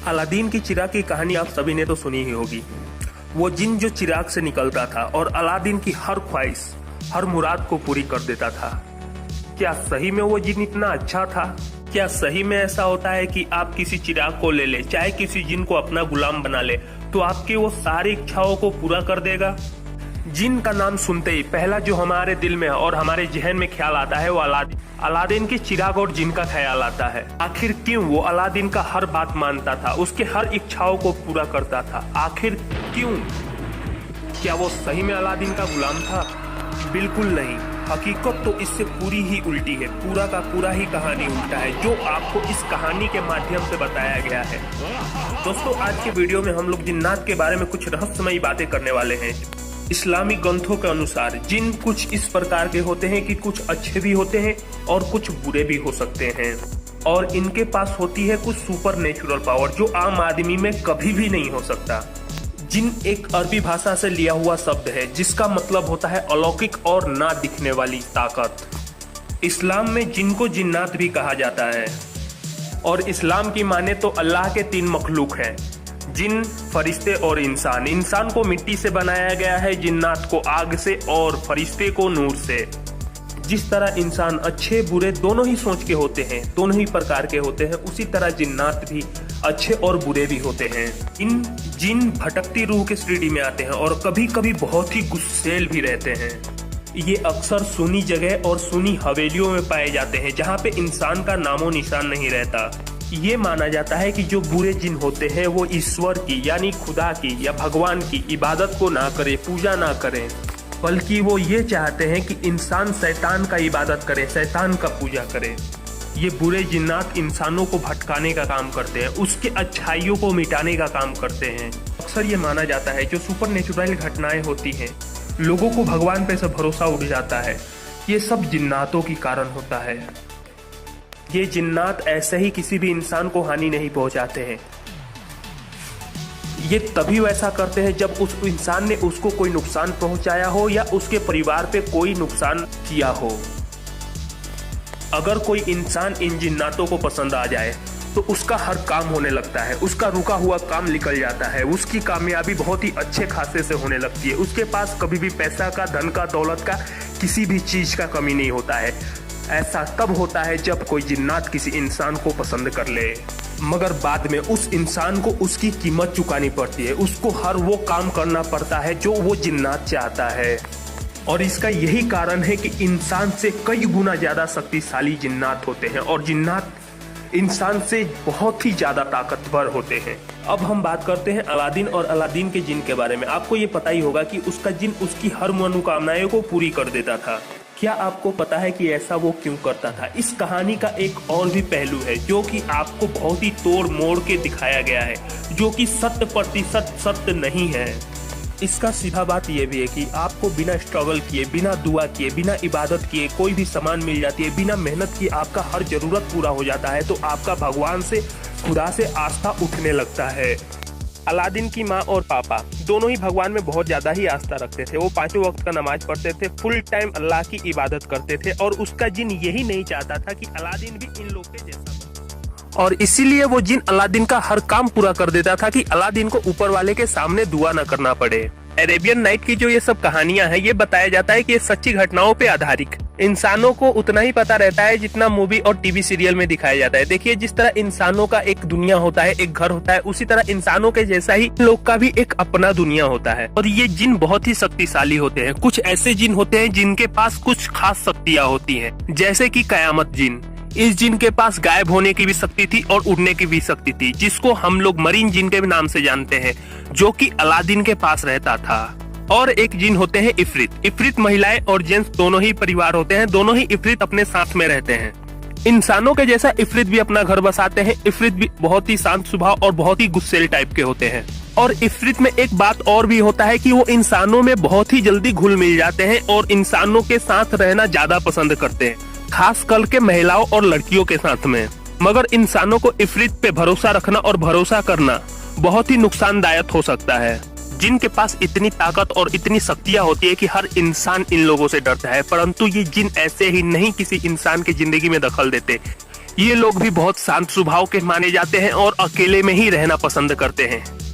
Aladdin की चिराग की कहानी आप सभी ने तो सुनी ही होगी। वो जिन जो चिराग से निकलता था और अलादीन की हर ख्वाहिश, हर मुराद को पूरी कर देता था। क्या सही में वो जिन इतना अच्छा था? क्या सही में ऐसा होता है कि आप किसी चिराग को ले ले, चाहे किसी जिन को अपना गुलाम बना ले, तो आपकी वो सारी इच्छाओं को पूरा कर देगा? जिन का नाम सुनते ही पहला जो हमारे दिल में और हमारे जहन में ख्याल आता है वो अलादीन। अलादीन के चिराग और जिन का ख्याल आता है। आखिर क्यों वो अलादीन का हर बात मानता था, उसके हर इच्छाओं को पूरा करता था? आखिर क्यों? क्या वो सही में अलादीन का गुलाम था? बिल्कुल नहीं। हकीकत तो इससे पूरी ही उल्टी है। पूरा का पूरा ही कहानी उल्टा है, जो आपको इस कहानी के माध्यम से बताया गया है। दोस्तों, आज के वीडियो में हम लोग जिन्नात के बारे में कुछ रहस्यमयी बातें करने वाले हैं। इस्लामी ग्रंथों के अनुसार जिन कुछ इस प्रकार के होते हैं कि कुछ अच्छे भी होते हैं और कुछ बुरे भी हो सकते हैं, और इनके पास होती है कुछ सुपर नेचुरल पावर जो आम आदमी में कभी भी नहीं हो सकता। जिन एक अरबी भाषा से लिया हुआ शब्द है जिसका मतलब होता है अलौकिक और ना दिखने वाली ताकत। इस्लाम में जिन को जिन्नात भी कहा जाता है, और इस्लाम की माने तो अल्लाह के 3 मखलूक हैं, जिन, फरिश्ते और इंसान। इंसान को मिट्टी से बनाया गया है, जिन्नात को आग से और फरिश्ते को नूर से। जिस तरह इंसान अच्छे बुरे दोनों ही सोच के होते हैं, दोनों ही प्रकार के होते हैं, उसी तरह जिन्नात भी अच्छे और बुरे भी होते हैं। इन जिन भटकती रूह के श्रेणी में आते हैं और कभी कभी बहुत ही गुस्सैल भी रहते हैं। ये अक्सर सुनी जगह और सुनी हवेलियों में पाए जाते हैं जहाँ पे इंसान का नामो निशान नहीं रहता। ये माना जाता है कि जो बुरे जिन होते हैं वो ईश्वर की यानी खुदा की या भगवान की इबादत को ना करें, पूजा ना करें, बल्कि वो ये चाहते हैं कि इंसान शैतान का इबादत करे, शैतान का पूजा करे। ये बुरे जिन्नात इंसानों को भटकाने का काम करते हैं, उसके अच्छाइयों को मिटाने का काम करते हैं। अक्सर ये माना जाता है जो सुपर नेचुरल घटनाएं होती हैं, लोगों को भगवान पे से भरोसा उठ जाता है, ये सब जिन्नातों के कारण होता है। ये जिन्नात ऐसे ही किसी भी इंसान को हानि नहीं पहुंचाते हैं। ये तभी वैसा करते हैं जब उस इंसान ने उसको कोई नुकसान पहुंचाया हो या उसके परिवार पे कोई नुकसान किया हो। अगर कोई इंसान इन जिन्नातों को पसंद आ जाए तो उसका हर काम होने लगता है, उसका रुका हुआ काम निकल जाता है, उसकी कामयाबी बहुत ही अच्छे खासे से होने लगती है। उसके पास कभी भी पैसा का, धन का, दौलत का, किसी भी चीज का कमी नहीं होता है। ऐसा तब होता है जब कोई जिन्नात किसी इंसान को पसंद कर ले, मगर बाद में उस इंसान को उसकी कीमत चुकानी पड़ती है, उसको हर वो काम करना पड़ता है जो वो जिन्नात चाहता है। और इसका यही कारण है कि इंसान से कई गुना ज्यादा शक्तिशाली जिन्नात होते हैं और जिन्नात इंसान से बहुत ही ज्यादा ताकतवर होते हैं। अब हम बात करते हैं अलादीन और अलादीन के जिन के बारे में। आपको ये पता ही होगा कि उसका जिन उसकी हर मनोकामनाएं को पूरी कर देता था। क्या आपको पता है कि ऐसा वो क्यों करता था? इस कहानी का एक और भी पहलू है जो कि आपको बहुत ही तोड़ मोड़ के दिखाया गया है, जो कि 100% सत्य नहीं है। इसका सीधा बात यह भी है कि आपको बिना स्ट्रगल किए, बिना दुआ किए, बिना इबादत किए कोई भी सामान मिल जाती है, बिना मेहनत किए आपका हर जरूरत पूरा हो जाता है, तो आपका भगवान से, खुदा से आस्था उठने लगता है। अलादीन की माँ और पापा दोनों ही भगवान में बहुत ज्यादा ही आस्था रखते थे। वो 5 वक्त का नमाज पढ़ते थे, फुल टाइम अल्लाह की इबादत करते थे, और उसका जिन यही नहीं चाहता था कि अलादीन भी इन लोग के जैसा, और इसीलिए वो जिन अलादीन का हर काम पूरा कर देता था कि अलादीन को ऊपर वाले के सामने दुआ न करना पड़े। अरेबियन नाइट की जो ये सब कहानियां हैं, ये बताया जाता है कि ये सच्ची घटनाओं पे आधारित। इंसानों को उतना ही पता रहता है जितना मूवी और टीवी सीरियल में दिखाया जाता है। देखिए, जिस तरह इंसानों का एक दुनिया होता है, एक घर होता है, उसी तरह इंसानों के जैसा ही लोग का भी एक अपना दुनिया होता है। और ये जिन बहुत ही शक्तिशाली होते हैं। कुछ ऐसे जिन होते हैं जिनके पास कुछ खास शक्तियाँ होती है, जैसे की कयामत जिन। इस जिन के पास गायब होने की भी शक्ति थी और उड़ने की भी शक्ति थी, जिसको हम लोग मरीन जिन के नाम से जानते हैं, जो कि अलादीन के पास रहता था। और एक जिन होते हैं इफरित। इफरित महिलाएं और जेंट्स दोनों ही परिवार होते हैं, दोनों ही इफरित अपने साथ में रहते हैं। इंसानों के जैसा इफरित भी अपना घर बसाते हैं। इफरित भी बहुत ही शांत स्वभाव और बहुत ही गुस्सेल टाइप के होते हैं। और इफरित में एक बात और भी होता है कि वो इंसानों में बहुत ही जल्दी घुल मिल जाते हैं और इंसानों के साथ रहना ज्यादा पसंद करते हैं, खास करके महिलाओं और लड़कियों के साथ में। मगर इंसानों को इफरित पे भरोसा रखना और भरोसा करना बहुत ही नुकसानदायक हो सकता है। जिनके पास इतनी ताकत और इतनी शक्तियां होती है कि हर इंसान इन लोगों से डरता है, परंतु ये जिन ऐसे ही नहीं किसी इंसान की जिंदगी में दखल देते। ये लोग भी बहुत शांत स्वभाव के माने जाते हैं और अकेले में ही रहना पसंद करते हैं।